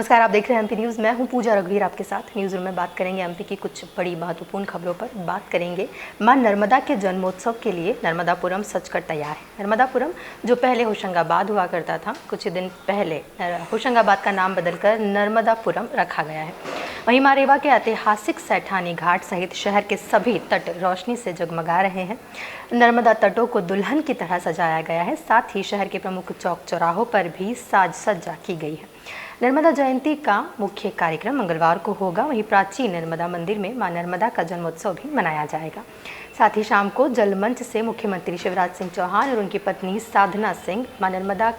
नमस्कार, आप देख रहे हैं एमपी न्यूज़। मैं हूं पूजा रघुवीर आपके साथ। न्यूज़ रूम में बात करेंगे एमपी की कुछ बड़ी महत्वपूर्ण खबरों पर। बात करेंगे मां नर्मदा के जन्मोत्सव के लिए नर्मदापुरम सज कर तैयार है। नर्मदापुरम जो पहले होशंगाबाद हुआ करता था, कुछ दिन पहले होशंगाबाद का नाम बदलकर नर्मदापुरम रखा गया है। वहीं मां रेवा के ऐतिहासिक सैठानी घाट सहित शहर के सभी तट रोशनी से जगमगा रहे हैं। नर्मदा तटों को दुल्हन की तरह सजाया गया है। साथ ही शहर के प्रमुख चौक चौराहों पर भी साज सज्जा की गई है। नर्मदा जयंती का मुख्य कार्यक्रम मंगलवार को होगा। वहीं प्राचीन नर्मदा मंदिर में मां नर्मदा का जन्मोत्सव भी मनाया जाएगा। साथ ही शाम को जलमंच से मुख्यमंत्री शिवराज सिंह चौहान और उनकी पत्नी साधना सिंह मां नर्मदा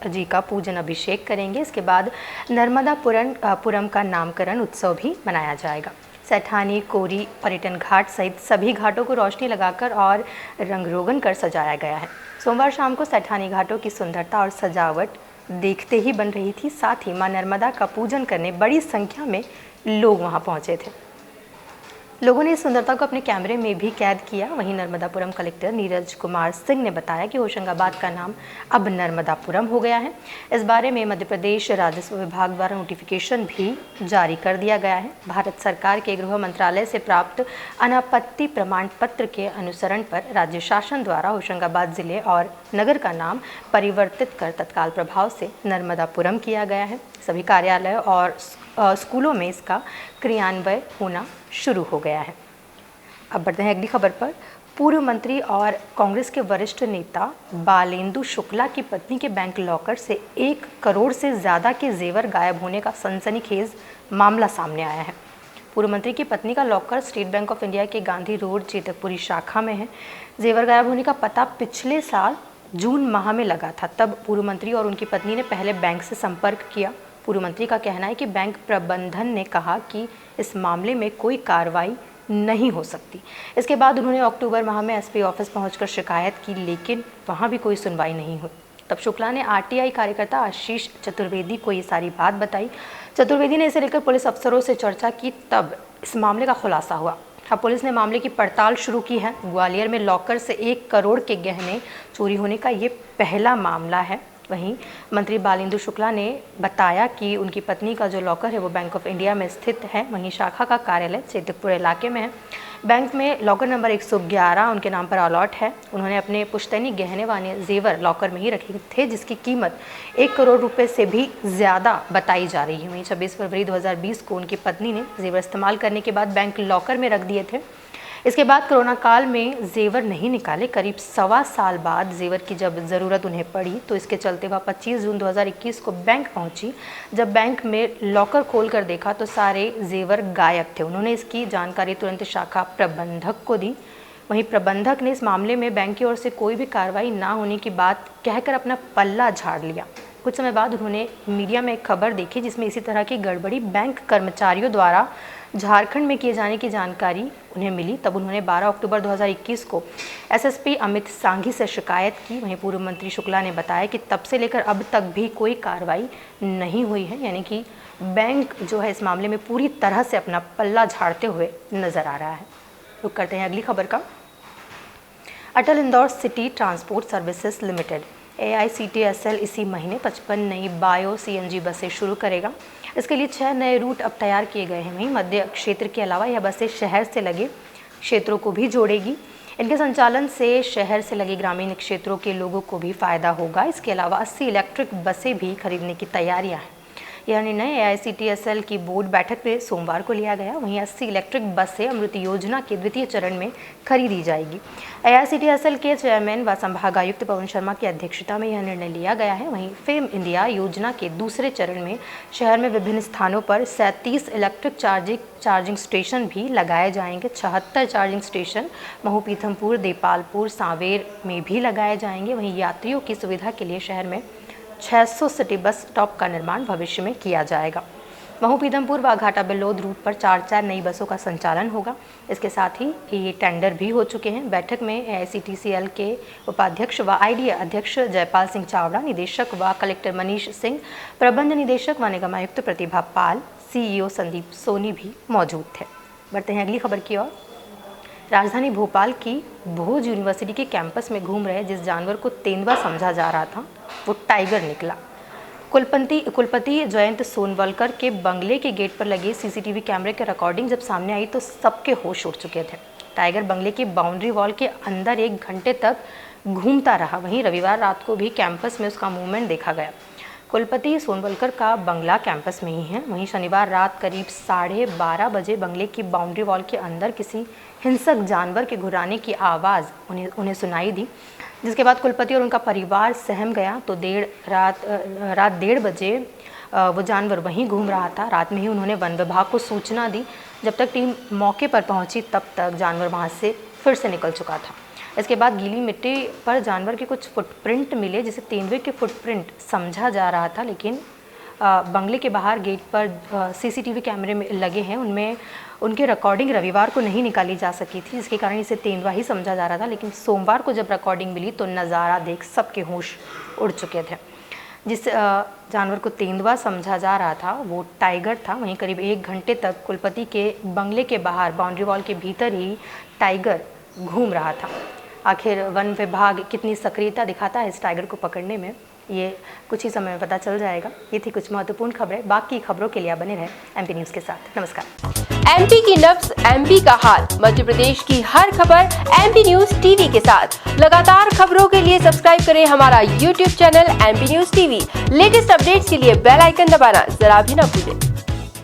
जी का पूजन अभिषेक करेंगे। इसके बाद नर्मदापुरम का नामकरण उत्सव भी मनाया जाएगा। सैठानी, कोरी, पर्यटन घाट सहित सभी घाटों को रोशनी लगाकर और रंग रोगन कर सजाया गया है। सोमवार शाम को सैठानी घाटों की सुंदरता और सजावट देखते ही बन रही थी। साथ ही मां नर्मदा का पूजन करने बड़ी संख्या में लोग वहां पहुंचे थे। लोगों ने इस सुंदरता को अपने कैमरे में भी कैद किया। वहीं नर्मदापुरम कलेक्टर नीरज कुमार सिंह ने बताया कि होशंगाबाद का नाम अब नर्मदापुरम हो गया है। इस बारे में मध्य प्रदेश राजस्व विभाग द्वारा नोटिफिकेशन भी जारी कर दिया गया है। भारत सरकार के गृह मंत्रालय से प्राप्त अनापत्ति प्रमाण पत्र के अनुसरण पर राज्य शासन द्वारा होशंगाबाद जिले और नगर का नाम परिवर्तित कर तत्काल प्रभाव से नर्मदापुरम किया गया है। सभी कार्यालय और स्कूलों में इसका क्रियान्वयन होना शुरू हो गया है। अब बढ़ते हैं अगली खबर पर। पूर्व मंत्री और कांग्रेस के वरिष्ठ नेता बालेंदु शुक्ला की पत्नी के बैंक लॉकर से 1 करोड़ से ज़्यादा के जेवर गायब होने का सनसनीखेज मामला सामने आया है। पूर्व मंत्री की पत्नी का locker state bank of India के गांधी रोड चेतकपुरी शाखा में है। जेवर गायब होने का पता पिछले साल जून माह में लगा था। तब पूर्व मंत्री और उनकी पत्नी ने पहले बैंक से संपर्क किया। पूर्व मंत्री का कहना है कि बैंक प्रबंधन ने कहा कि इस मामले में कोई कार्रवाई नहीं हो सकती। इसके बाद उन्होंने अक्टूबर माह में एसपी ऑफिस पहुंचकर शिकायत की, लेकिन वहां भी कोई सुनवाई नहीं हुई। तब शुक्ला ने आरटीआई कार्यकर्ता आशीष चतुर्वेदी को ये सारी बात बताई। चतुर्वेदी ने इसे लेकर पुलिस अफसरों से चर्चा की, तब इस मामले का खुलासा हुआ। अब पुलिस ने मामले की पड़ताल शुरू की है। ग्वालियर में लॉकर से 1 करोड़ के गहने चोरी होने का ये पहला मामला है। वहीं मंत्री बालेंदु शुक्ला ने बताया कि उनकी पत्नी का जो लॉकर है वो बैंक ऑफ इंडिया में स्थित है। वहीं शाखा का कार्यालय चेतकपुर इलाके में है। बैंक में लॉकर नंबर 111 उनके नाम पर अलॉट है। उन्होंने अपने पुश्तैनी गहने वाले जेवर लॉकर में ही रखे थे, जिसकी कीमत 1 करोड़ रुपए से भी ज़्यादा बताई जा रही है। वहीं 26 फरवरी 2020 को उनकी पत्नी ने जेवर इस्तेमाल करने के बाद बैंक लॉकर में रख दिए थे। इसके बाद कोरोना काल में जेवर नहीं निकाले। करीब 1.25 साल बाद जेवर की जब ज़रूरत उन्हें पड़ी तो इसके चलते वह 25 जून 2021 को बैंक पहुंची। जब बैंक में लॉकर खोल कर देखा तो सारे जेवर गायब थे। उन्होंने इसकी जानकारी तुरंत शाखा प्रबंधक को दी। वहीं प्रबंधक ने इस मामले में बैंक की ओर से कोई भी कार्रवाई ना होने की बात कहकर अपना पल्ला झाड़ लिया। कुछ समय बाद उन्होंने मीडिया में एक खबर देखी जिसमें इसी तरह की गड़बड़ी बैंक कर्मचारियों द्वारा झारखंड में किए जाने की जानकारी उन्हें मिली। तब उन्होंने 12 अक्टूबर 2021 को एसएसपी अमित सांघी से शिकायत की। वहीं पूर्व मंत्री शुक्ला ने बताया कि तब से लेकर अब तक भी कोई कार्रवाई नहीं हुई है, यानी कि बैंक जो है इस मामले में पूरी तरह से अपना पल्ला झाड़ते हुए नजर आ रहा है। रुक करते हैं अगली खबर का। Atal Indore city transport services limited AICTSL इसी महीने 55 नई बायो CNG बसें शुरू करेगा। इसके लिए 6 नए रूट अब तैयार किए गए हैं। वहीं मध्य क्षेत्र के अलावा यह बसें शहर से लगे क्षेत्रों को भी जोड़ेगी। इनके संचालन से शहर से लगे ग्रामीण क्षेत्रों के लोगों को भी फायदा होगा। इसके अलावा 80 इलेक्ट्रिक बसें भी खरीदने की तैयारियां हैं। यह निर्णय AICTSL की बोर्ड बैठक में सोमवार को लिया गया। वहीं 80 इलेक्ट्रिक बसें अमृत योजना के द्वितीय चरण में खरीदी जाएगी। AICTSL के चेयरमैन व संभागायुक्त पवन शर्मा की अध्यक्षता में यह निर्णय लिया गया है। वहीं फेम इंडिया योजना के दूसरे चरण में शहर में विभिन्न स्थानों पर 37 इलेक्ट्रिक चार्जिंग स्टेशन भी लगाए जाएंगे। 76 चार्जिंग स्टेशन महू, पीथमपुर, देपालपुर, सांवेर में भी लगाए जाएंगे। वहीं यात्रियों की सुविधा के लिए शहर में 600 सिटी बस स्टॉप का निर्माण भविष्य में किया जाएगा। महू, पीथमपुर व घाटा बेलोद रूट पर 4 नई बसों का संचालन होगा। इसके साथ ही ये टेंडर भी हो चुके हैं। बैठक में AICTCL के उपाध्यक्ष व IDA अध्यक्ष जयपाल सिंह चावड़ा, निदेशक व कलेक्टर मनीष सिंह, प्रबंध निदेशक व निगम आयुक्त प्रतिभा पाल, CEO संदीप सोनी भी मौजूद थे। बढ़ते हैं अगली खबर की ओर। राजधानी भोपाल की भोज यूनिवर्सिटी के कैंपस में घूम रहे जिस जानवर को तेंदुआ समझा जा रहा था वो टाइगर निकला। कुलपति जयंत सोनवलकर के बंगले के गेट पर लगे सीसीटीवी कैमरे की रिकॉर्डिंग जब सामने आई तो सबके होश उड़ चुके थे। टाइगर बंगले की बाउंड्री वॉल के अंदर 1 घंटे तक घूमता रहा। वहीं रविवार रात को भी कैंपस में उसका मूवमेंट देखा गया। कुलपति सोनवलकर का बंगला कैंपस में ही है। वहीं शनिवार रात करीब 12:30 बजे बंगले की बाउंड्री वॉल के अंदर किसी हिंसक जानवर के घुराने की आवाज़ उन्हें सुनाई दी, जिसके बाद कुलपति और उनका परिवार सहम गया। तो रात 1:30 बजे वो जानवर वहीं घूम रहा था। रात में ही उन्होंने वन विभाग को सूचना दी। जब तक टीम मौके पर पहुंची तब तक जानवर वहां से फिर से निकल चुका था। इसके बाद गीली मिट्टी पर जानवर के कुछ फुटप्रिंट मिले, जिसे तेंदुए के फुटप्रिंट समझा जा रहा था, लेकिन बंगले के बाहर गेट पर सीसीटीवी कैमरे में लगे हैं, उनमें उनकी रिकॉर्डिंग रविवार को नहीं निकाली जा सकी थी, जिसके कारण इसे तेंदुआ ही समझा जा रहा था। लेकिन सोमवार को जब रिकॉर्डिंग मिली तो नज़ारा देख सबके होश उड़ चुके थे। जिस जानवर को तेंदुआ समझा जा रहा था वो टाइगर था। वहीं करीब 1 घंटे तक कुलपति के बंगले के बाहर बाउंड्री वॉल के भीतर ही टाइगर घूम रहा था। आखिर वन विभाग कितनी सक्रियता दिखाता है इस टाइगर को पकड़ने में, ये कुछ ही समय में पता चल जाएगा। ये थी कुछ महत्वपूर्ण खबरें। बाकी खबरों के लिए बने रहें एमपी न्यूज़ के साथ। नमस्कार। एमपी की नब्ज, एमपी का हाल, मध्य प्रदेश की हर खबर एमपी न्यूज़ टीवी के साथ। लगातार खबरों के लिए सब्सक्राइब करें हमारा YouTube channel MP news TV. Latest updates के लिए बेल आइकन दबाना जरा भी न भूलें।